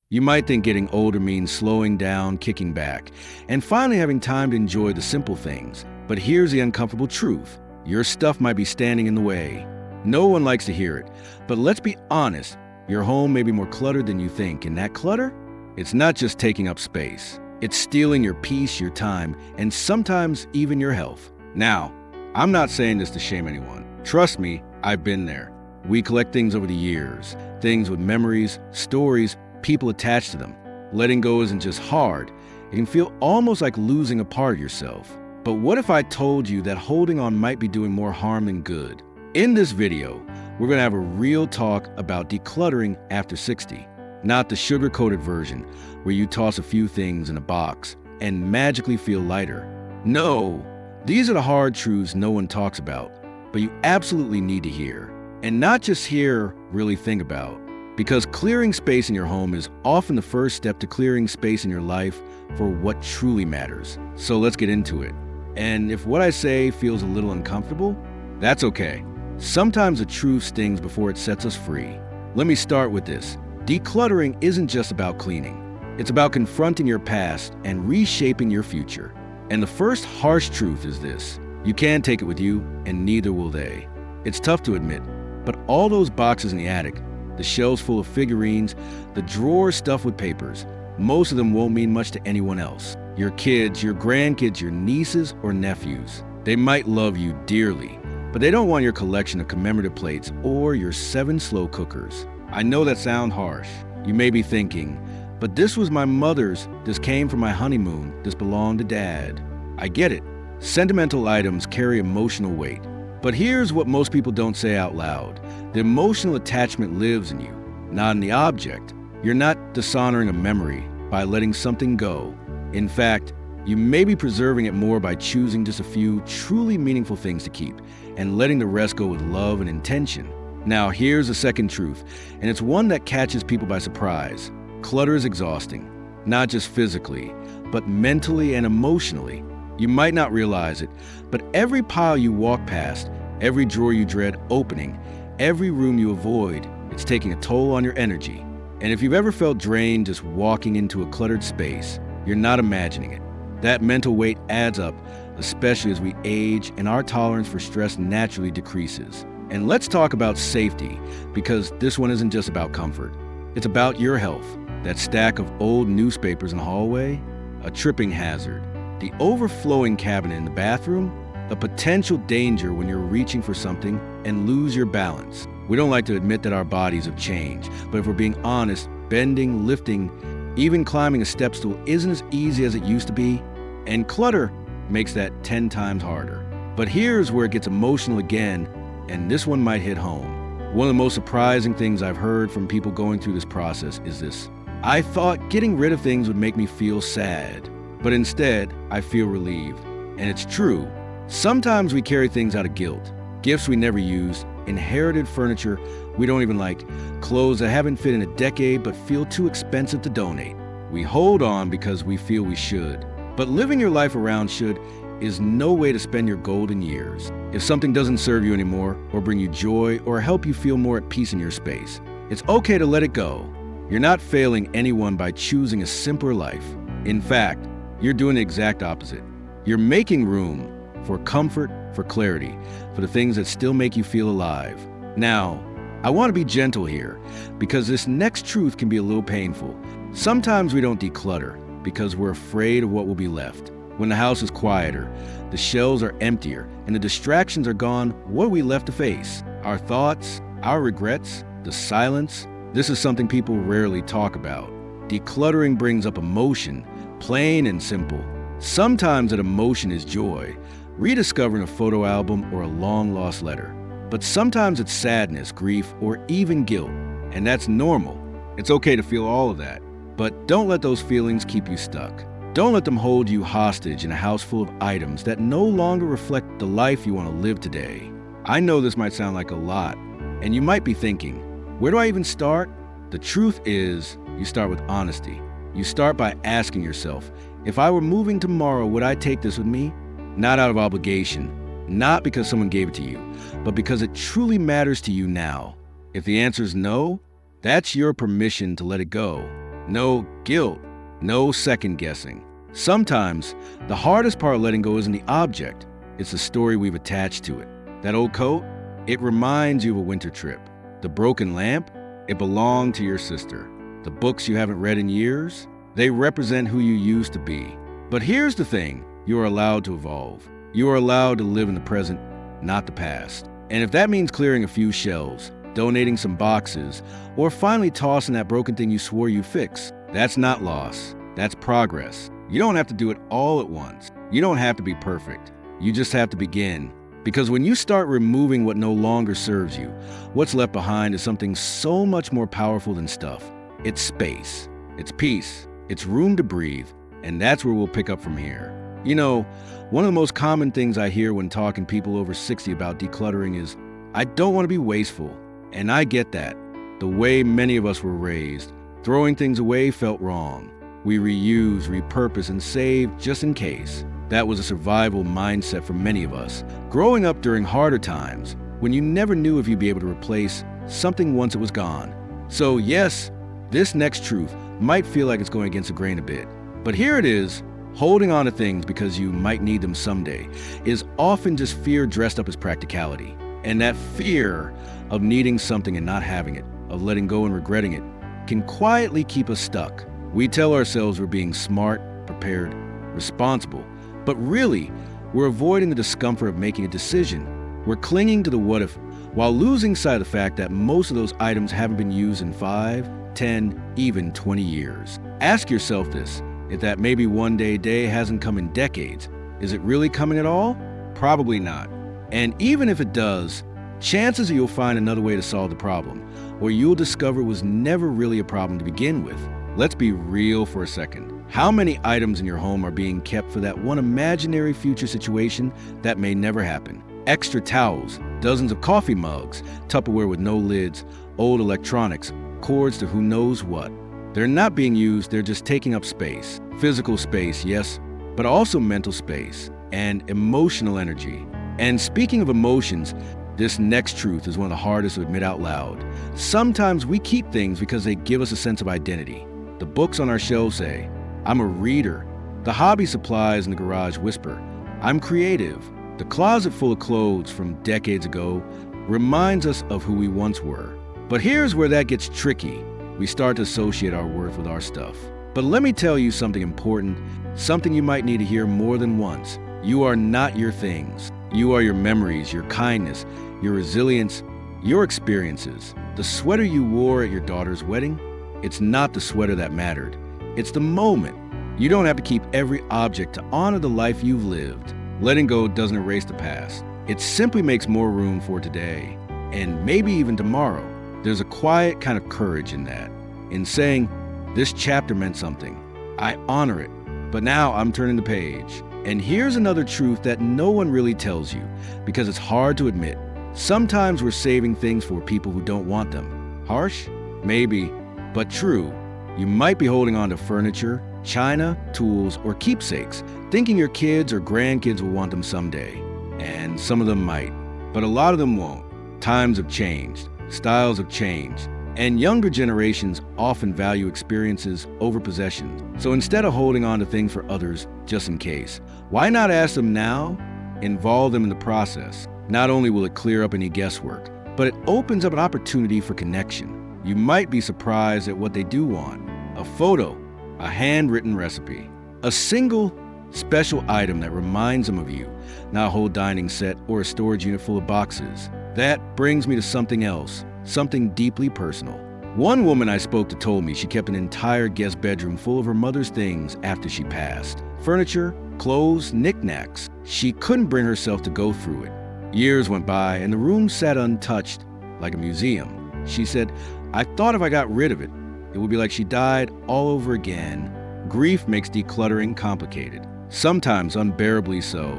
You might think getting older means slowing down, kicking back, and finally having time to enjoy the simple things. But here's the uncomfortable truth. Your stuff might be standing in the way. No one likes to hear it, but let's be honest. Your home may be more cluttered than you think, and that clutter? It's not just taking up space. It's stealing your peace, your time, and sometimes even your health. Now, I'm not saying this to shame anyone. Trust me, I've been there. We collect things over the years, things with memories, stories, people attached to them. Letting go isn't just hard. It can feel almost like losing a part of yourself. But what if I told you that holding on might be doing more harm than good? In this video, we're going to have a real talk about decluttering after 60. Not the sugar-coated version, where you toss a few things in a box and magically feel lighter. No, these are the hard truths no one talks about, but you absolutely need to hear. And not just hear, really think about. Because clearing space in your home is often the first step to clearing space in your life for what truly matters. So let's get into it. And if what I say feels a little uncomfortable, that's okay. Sometimes the truth stings before it sets us free. Let me start with this. Decluttering isn't just about cleaning. It's about confronting your past and reshaping your future. And the first harsh truth is this: you can't take it with you, and neither will they. It's tough to admit, but all those boxes in the attic, the shelves full of figurines, the drawers stuffed with papers, most of them won't mean much to anyone else. Your kids, your grandkids, your nieces or nephews. They might love you dearly, but they don't want your collection of commemorative plates or your 7 slow cookers. I know that sounds harsh. You may be thinking, but this was my mother's, this came from my honeymoon, this belonged to Dad. I get it. Sentimental items carry emotional weight. But here's what most people don't say out loud. The emotional attachment lives in you, not in the object. You're not dishonoring a memory by letting something go. In fact, you may be preserving it more by choosing just a few truly meaningful things to keep and letting the rest go with love and intention. Now, here's the second truth, and it's one that catches people by surprise. Clutter is exhausting, not just physically, but mentally and emotionally. You might not realize it, but every pile you walk past, every drawer you dread opening, every room you avoid, it's taking a toll on your energy. And if you've ever felt drained just walking into a cluttered space, you're not imagining it. That mental weight adds up, especially as we age and our tolerance for stress naturally decreases. And let's talk about safety, because this one isn't just about comfort. It's about your health. That stack of old newspapers in the hallway, a tripping hazard. The overflowing cabinet in the bathroom, a potential danger when you're reaching for something and lose your balance. We don't like to admit that our bodies have changed, but if we're being honest, bending, lifting, even climbing a step stool isn't as easy as it used to be, and clutter makes that 10 times harder. But here's where it gets emotional again, and this one might hit home. One of the most surprising things I've heard from people going through this process is this: I thought getting rid of things would make me feel sad, but instead I feel relieved. And it's true. Sometimes we carry things out of guilt, gifts we never used, inherited furniture we don't even like, clothes that haven't fit in a decade but feel too expensive to donate. We hold on because we feel we should. But living your life around should is no way to spend your golden years. If something doesn't serve you anymore, or bring you joy, or help you feel more at peace in your space, it's okay to let it go. You're not failing anyone by choosing a simpler life. In fact, you're doing the exact opposite. You're making room for comfort, for clarity, for the things that still make you feel alive. Now, I want to be gentle here, because this next truth can be a little painful. Sometimes we don't declutter because we're afraid of what will be left. When the house is quieter, the shelves are emptier, and the distractions are gone, what are we left to face? Our thoughts, our regrets, the silence. This is something people rarely talk about. Decluttering brings up emotion, plain and simple. Sometimes that emotion is joy, rediscovering a photo album or a long-lost letter. But sometimes it's sadness, grief, or even guilt, and that's normal. It's okay to feel all of that, but don't let those feelings keep you stuck. Don't let them hold you hostage in a house full of items that no longer reflect the life you want to live today. I know this might sound like a lot, and you might be thinking, where do I even start? The truth is, you start with honesty. You start by asking yourself, if I were moving tomorrow, would I take this with me? Not out of obligation, not because someone gave it to you, but because it truly matters to you now. If the answer is no, that's your permission to let it go. No guilt, no second guessing. Sometimes, the hardest part of letting go isn't the object, it's the story we've attached to it. That old coat, it reminds you of a winter trip. The broken lamp, it belonged to your sister. The books you haven't read in years, they represent who you used to be. But here's the thing, you are allowed to evolve. You are allowed to live in the present, not the past. And if that means clearing a few shelves, donating some boxes, or finally tossing that broken thing you swore you'd fix, that's not loss, that's progress. You don't have to do it all at once. You don't have to be perfect. You just have to begin. Because when you start removing what no longer serves you, what's left behind is something so much more powerful than stuff. It's space, it's peace, it's room to breathe, and that's where we'll pick up from here. You know, one of the most common things I hear when talking to people over 60 about decluttering is, I don't want to be wasteful. And I get that. The way many of us were raised, throwing things away felt wrong. We reuse, repurpose, and save just in case. That was a survival mindset for many of us. Growing up during harder times, when you never knew if you'd be able to replace something once it was gone. So yes, this next truth might feel like it's going against the grain a bit. But here it is, holding on to things because you might need them someday is often just fear dressed up as practicality. And that fear of needing something and not having it, of letting go and regretting it, can quietly keep us stuck. We tell ourselves we're being smart, prepared, responsible, but really, we're avoiding the discomfort of making a decision. We're clinging to the what if, while losing sight of the fact that most of those items haven't been used in 5, 10, even 20 years. Ask yourself this, if that maybe one day hasn't come in decades, is it really coming at all? Probably not. And even if it does, chances are you'll find another way to solve the problem, or you'll discover it was never really a problem to begin with. Let's be real for a second. How many items in your home are being kept for that one imaginary future situation that may never happen? Extra towels, dozens of coffee mugs, Tupperware with no lids, old electronics, cords to who knows what. They're not being used, they're just taking up space. Physical space, yes, but also mental space and emotional energy. And speaking of emotions, this next truth is one of the hardest to admit out loud. Sometimes we keep things because they give us a sense of identity. The books on our shelves say, I'm a reader. The hobby supplies in the garage whisper, I'm creative. The closet full of clothes from decades ago reminds us of who we once were. But here's where that gets tricky. We start to associate our worth with our stuff. But let me tell you something important, something you might need to hear more than once. You are not your things. You are your memories, your kindness, your resilience, your experiences. The sweater you wore at your daughter's wedding, it's not the sweater that mattered. It's the moment. You don't have to keep every object to honor the life you've lived. Letting go doesn't erase the past. It simply makes more room for today, and maybe even tomorrow. There's a quiet kind of courage in that, in saying, this chapter meant something. I honor it, but now I'm turning the page. And here's another truth that no one really tells you, because it's hard to admit. Sometimes we're saving things for people who don't want them. Harsh? Maybe, but true. You might be holding on to furniture, china, tools, or keepsakes, thinking your kids or grandkids will want them someday. And some of them might, but a lot of them won't. Times have changed, styles have changed, and younger generations often value experiences over possessions. So instead of holding on to things for others just in case, why not ask them now? Involve them in the process. Not only will it clear up any guesswork, but it opens up an opportunity for connection. You might be surprised at what they do want. A photo, a handwritten recipe, a single special item that reminds them of you, not a whole dining set or a storage unit full of boxes. That brings me to something else, something deeply personal. One woman I spoke to told me she kept an entire guest bedroom full of her mother's things after she passed. Furniture, clothes, knickknacks. She couldn't bring herself to go through it. Years went by and the room sat untouched, like a museum. She said, I thought if I got rid of it, it would be like she died all over again. Grief makes decluttering complicated, sometimes unbearably so.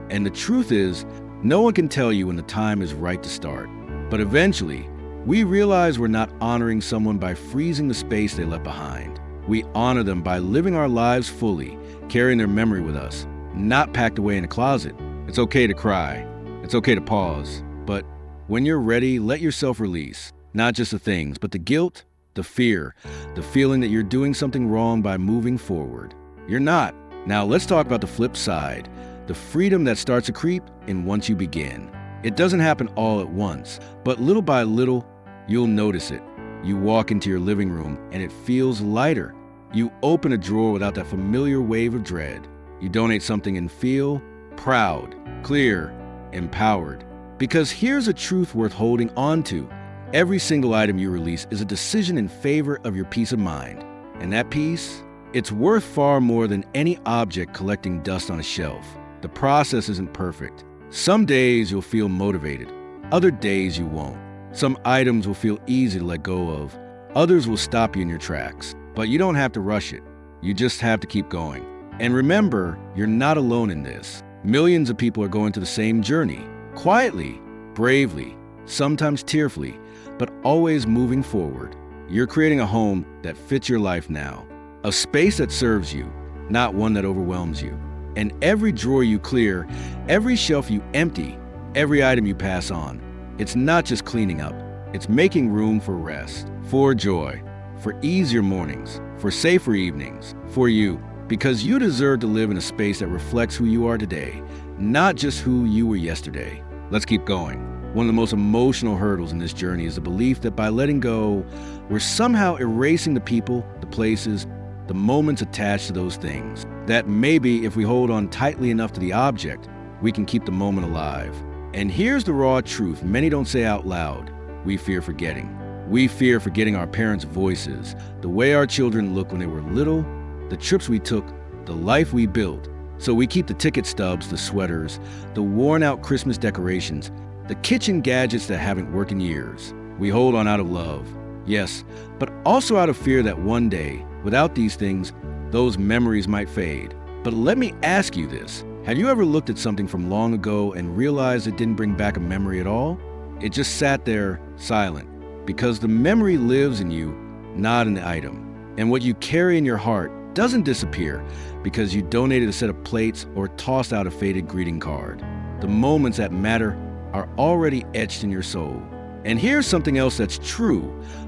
And the truth is, no one can tell you when the time is right to start. But eventually, we realize we're not honoring someone by freezing the space they left behind. We honor them by living our lives fully, carrying their memory with us, not packed away in a closet. It's okay to cry. It's okay to pause. But when you're ready, let yourself release. Not just the things, but the guilt, The fear, the feeling that you're doing something wrong by moving forward. You're not. Now let's talk about the flip side, the freedom that starts to creep in once you begin. It doesn't happen all at once, but little by little, you'll notice it. You walk into your living room and it feels lighter. You open a drawer without that familiar wave of dread. You donate something and feel proud, clear, empowered. Because here's a truth worth holding on to. Every single item you release is a decision in favor of your peace of mind. And that peace, it's worth far more than any object collecting dust on a shelf. The process isn't perfect. Some days you'll feel motivated. Other days you won't. Some items will feel easy to let go of. Others will stop you in your tracks. But you don't have to rush it. You just have to keep going. And remember, you're not alone in this. Millions of people are going through the same journey. Quietly, bravely, sometimes tearfully, but always moving forward. You're creating a home that fits your life now. A space that serves you, not one that overwhelms you. And every drawer you clear, every shelf you empty, every item you pass on, it's not just cleaning up. It's making room for rest, for joy, for easier mornings, for safer evenings, for you. Because you deserve to live in a space that reflects who you are today, not just who you were yesterday. Let's keep going. One of the most emotional hurdles in this journey is the belief that by letting go, we're somehow erasing the people, the places, the moments attached to those things. That maybe if we hold on tightly enough to the object, we can keep the moment alive. And here's the raw truth many don't say out loud. We fear forgetting. We fear forgetting our parents' voices, the way our children looked when they were little, the trips we took, the life we built. So we keep the ticket stubs, the sweaters, the worn-out Christmas decorations, the kitchen gadgets that haven't worked in years. We hold on out of love, yes, but also out of fear that one day, without these things, those memories might fade. But let me ask you this. Have you ever looked at something from long ago and realized it didn't bring back a memory at all? It just sat there, silent, because the memory lives in you, not in the item. And what you carry in your heart doesn't disappear because you donated a set of plates or tossed out a faded greeting card. The moments that matter are already etched in your soul. And here's something else that's true.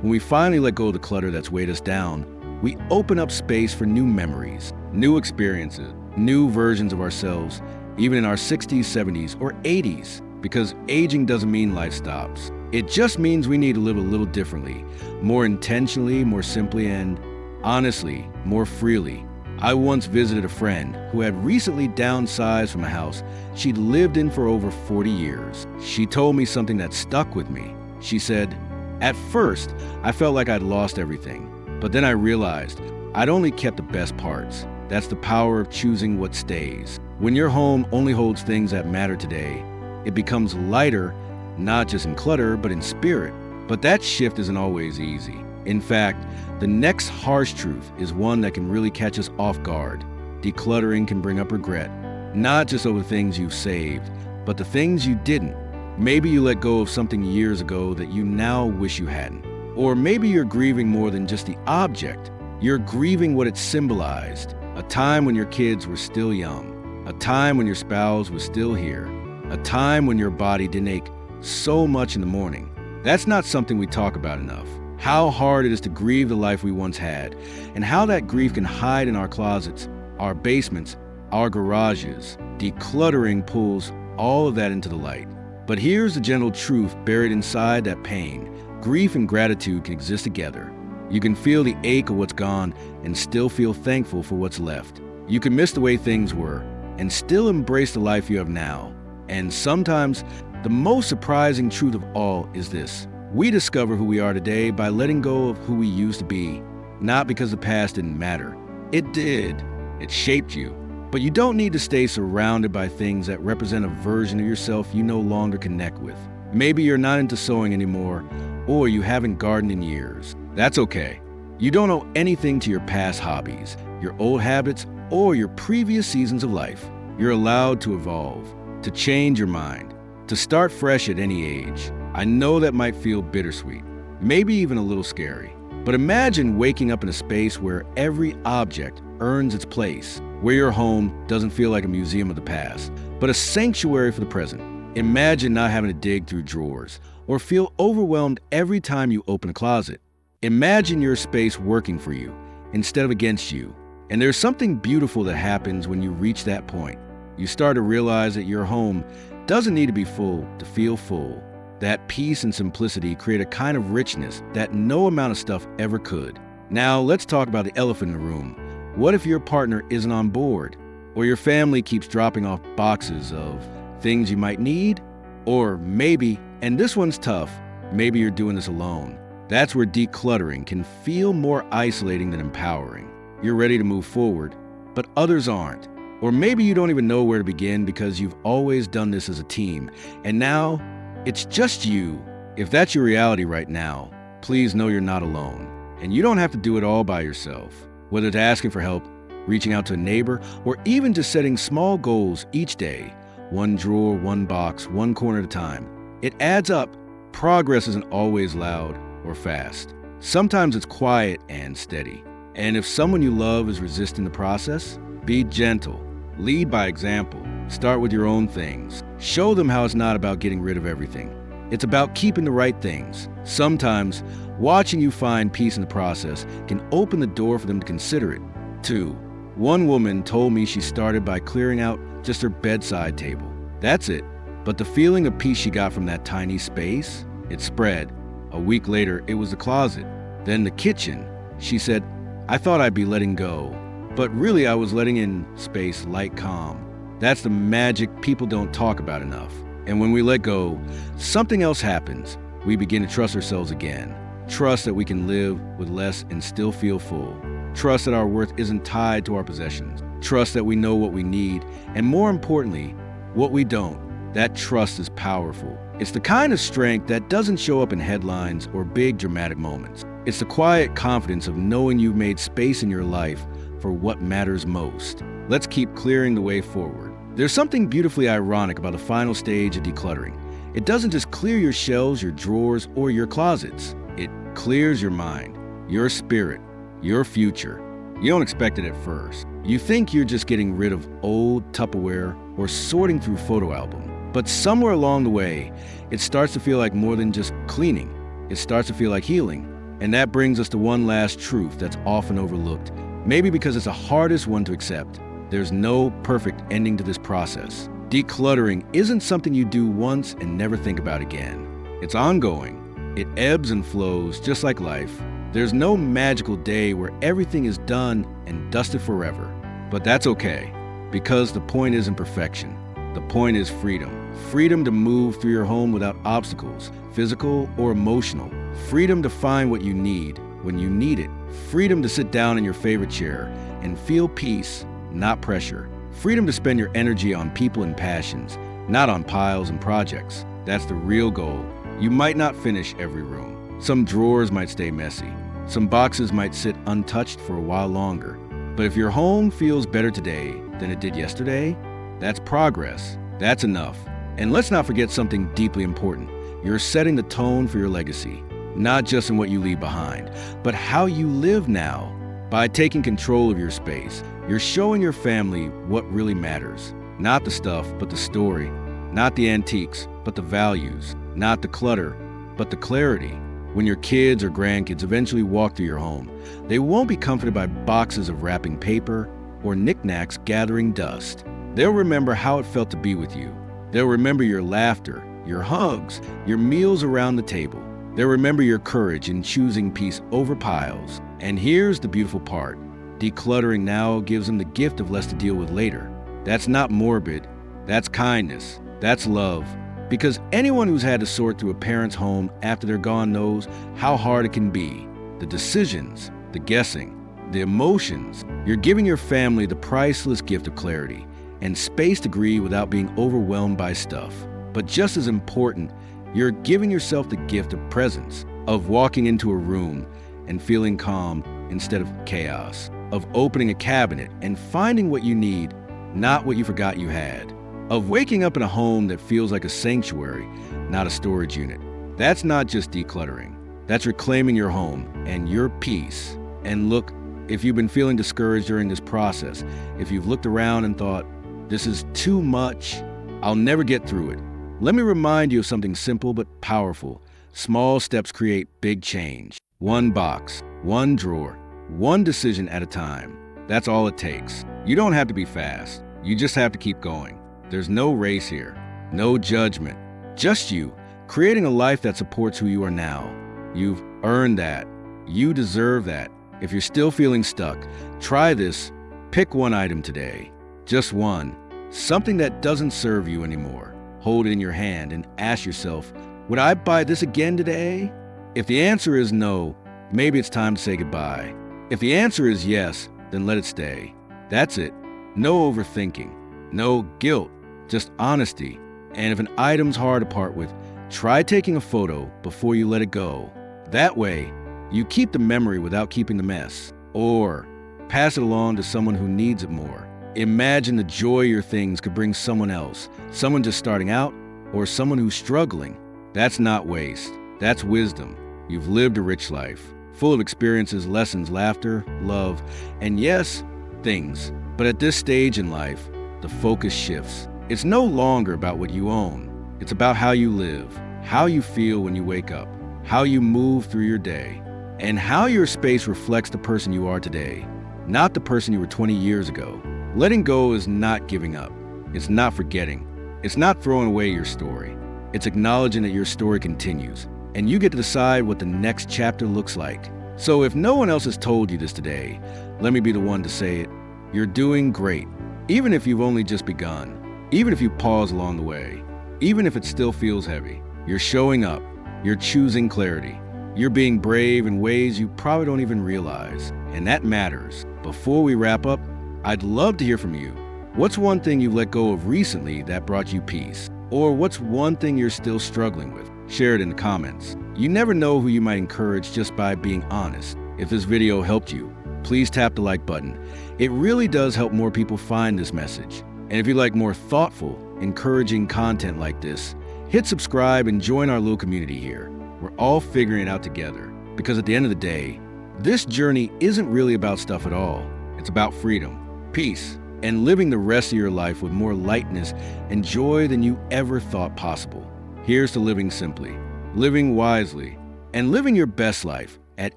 When we finally let go of the clutter that's weighed us down, we open up space for new memories, new experiences, new versions of ourselves, even in our 60s, 70s, or 80s. Because aging doesn't mean life stops. It just means we need to live a little differently, more intentionally, more simply, and honestly, more freely. I once visited a friend who had recently downsized from a house she'd lived in for over 40 years. She told me something that stuck with me. She said, "At first, I felt like I'd lost everything, but then I realized I'd only kept the best parts. That's the power of choosing what stays. When your home only holds things that matter today, it becomes lighter, not just in clutter, but in spirit. But that shift isn't always easy. In fact, the next harsh truth is one that can really catch us off guard. Decluttering can bring up regret, not just over things you've saved, but the things you didn't. Maybe you let go of something years ago that you now wish you hadn't. Or maybe you're grieving more than just the object. You're grieving what it symbolized. A time when your kids were still young. A time when your spouse was still here. A time when your body didn't ache so much in the morning. That's not something we talk about enough. How hard it is to grieve the life we once had, and how that grief can hide in our closets, our basements, our garages. Decluttering pulls all of that into the light. But here's the gentle truth buried inside that pain. Grief and gratitude can exist together. You can feel the ache of what's gone and still feel thankful for what's left. You can miss the way things were and still embrace the life you have now. And sometimes, the most surprising truth of all is this. We discover who we are today by letting go of who we used to be, not because the past didn't matter. It did. It shaped you. But you don't need to stay surrounded by things that represent a version of yourself you no longer connect with. Maybe you're not into sewing anymore, or you haven't gardened in years. That's okay. You don't owe anything to your past hobbies, your old habits, or your previous seasons of life. You're allowed to evolve, to change your mind, to start fresh at any age. I know that might feel bittersweet, maybe even a little scary. But imagine waking up in a space where every object earns its place, where your home doesn't feel like a museum of the past, but a sanctuary for the present. Imagine not having to dig through drawers or feel overwhelmed every time you open a closet. Imagine your space working for you instead of against you. And there's something beautiful that happens when you reach that point. You start to realize that your home doesn't need to be full to feel full. That peace and simplicity create a kind of richness that no amount of stuff ever could. Now, let's talk about the elephant in the room. What if your partner isn't on board? Or your family keeps dropping off boxes of things you might need? Or maybe, and this one's tough, maybe you're doing this alone. That's where decluttering can feel more isolating than empowering. You're ready to move forward, but others aren't. Or maybe you don't even know where to begin because you've always done this as a team, and now it's just you. If that's your reality right now, please know you're not alone. And you don't have to do it all by yourself. Whether it's asking for help, reaching out to a neighbor, or even just setting small goals each day, one drawer, one box, one corner at a time, it adds up. Progress isn't always loud or fast. Sometimes it's quiet and steady. And if someone you love is resisting the process, be gentle. Lead by example. Start with your own things. Show them how it's not about getting rid of everything. It's about keeping the right things. Sometimes, watching you find peace in the process can open the door for them to consider it. 2. One woman told me she started by clearing out just her bedside table. That's it. But the feeling of peace she got from that tiny space, it spread. A week later, it was the closet. Then the kitchen. She said, I thought I'd be letting go, but really I was letting in space like calm. That's the magic people don't talk about enough. And when we let go, something else happens. We begin to trust ourselves again. Trust that we can live with less and still feel full. Trust that our worth isn't tied to our possessions. Trust that we know what we need, and more importantly, what we don't. That trust is powerful. It's the kind of strength that doesn't show up in headlines or big dramatic moments. It's the quiet confidence of knowing you've made space in your life for what matters most. Let's keep clearing the way forward. There's something beautifully ironic about the final stage of decluttering. It doesn't just clear your shelves, your drawers, or your closets. It clears your mind, your spirit, your future. You don't expect it at first. You think you're just getting rid of old Tupperware or sorting through photo albums. But somewhere along the way, it starts to feel like more than just cleaning. It starts to feel like healing. And that brings us to one last truth that's often overlooked, maybe because it's the hardest one to accept. There's no perfect ending to this process. Decluttering isn't something you do once and never think about again. It's ongoing. It ebbs and flows just like life. There's no magical day where everything is done and dusted forever. But that's okay, because the point isn't perfection. The point is freedom. Freedom to move through your home without obstacles, physical or emotional. Freedom to find what you need when you need it. Freedom to sit down in your favorite chair and feel peace, not pressure. Freedom to spend your energy on people and passions, not on piles and projects. That's the real goal. You might not finish every room. Some drawers might stay messy. Some boxes might sit untouched for a while longer. But if your home feels better today than it did yesterday, that's progress. That's enough. And let's not forget something deeply important. You're setting the tone for your legacy, not just in what you leave behind, but how you live now. By taking control of your space, you're showing your family what really matters. Not the stuff, but the story. Not the antiques, but the values. Not the clutter, but the clarity. When your kids or grandkids eventually walk through your home, they won't be comforted by boxes of wrapping paper or knickknacks gathering dust. They'll remember how it felt to be with you. They'll remember your laughter, your hugs, your meals around the table. They'll remember your courage in choosing peace over piles. And here's the beautiful part. Decluttering now gives them the gift of less to deal with later. That's not morbid. That's kindness. That's love. Because anyone who's had to sort through a parent's home after they're gone knows how hard it can be. The decisions, the guessing, the emotions. You're giving your family the priceless gift of clarity and space to grieve without being overwhelmed by stuff. But just as important, you're giving yourself the gift of presence, of walking into a room and feeling calm instead of chaos, of opening a cabinet and finding what you need, not what you forgot you had, of waking up in a home that feels like a sanctuary, not a storage unit. That's not just decluttering. That's reclaiming your home and your peace. And look, if you've been feeling discouraged during this process, if you've looked around and thought, this is too much, I'll never get through it, let me remind you of something simple but powerful. Small steps create big change. One box, one drawer, one decision at a time. That's all it takes. You don't have to be fast. You just have to keep going. There's no race here, no judgment. Just you, creating a life that supports who you are now. You've earned that. You deserve that. If you're still feeling stuck, try this. Pick one item today. Just one. Something that doesn't serve you anymore. Hold it in your hand and ask yourself, would I buy this again today? If the answer is no, maybe it's time to say goodbye. If the answer is yes, then let it stay. That's it. No overthinking. No guilt. Just honesty. And if an item's hard to part with, try taking a photo before you let it go. That way, you keep the memory without keeping the mess. Or pass it along to someone who needs it more. Imagine the joy your things could bring someone else, someone just starting out, or someone who's struggling. That's not waste. That's wisdom. You've lived a rich life, full of experiences, lessons, laughter, love, and yes, things. But at this stage in life, the focus shifts. It's no longer about what you own. It's about how you live, how you feel when you wake up, how you move through your day, and how your space reflects the person you are today, not the person you were 20 years ago. Letting go is not giving up. It's not forgetting. It's not throwing away your story. It's acknowledging that your story continues, and you get to decide what the next chapter looks like. So if no one else has told you this today, let me be the one to say it. You're doing great, even if you've only just begun, even if you pause along the way, even if it still feels heavy. You're showing up. You're choosing clarity. You're being brave in ways you probably don't even realize, and that matters. Before we wrap up, I'd love to hear from you. What's one thing you've let go of recently that brought you peace? Or what's one thing you're still struggling with? Share it in the comments. You never know who you might encourage just by being honest. If this video helped you, please tap the like button. It really does help more people find this message. And if you like more thoughtful, encouraging content like this, hit subscribe and join our little community here. We're all figuring it out together. Because at the end of the day, this journey isn't really about stuff at all. It's about freedom, peace, and living the rest of your life with more lightness and joy than you ever thought possible. Here's to living simply, living wisely, and living your best life at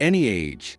any age.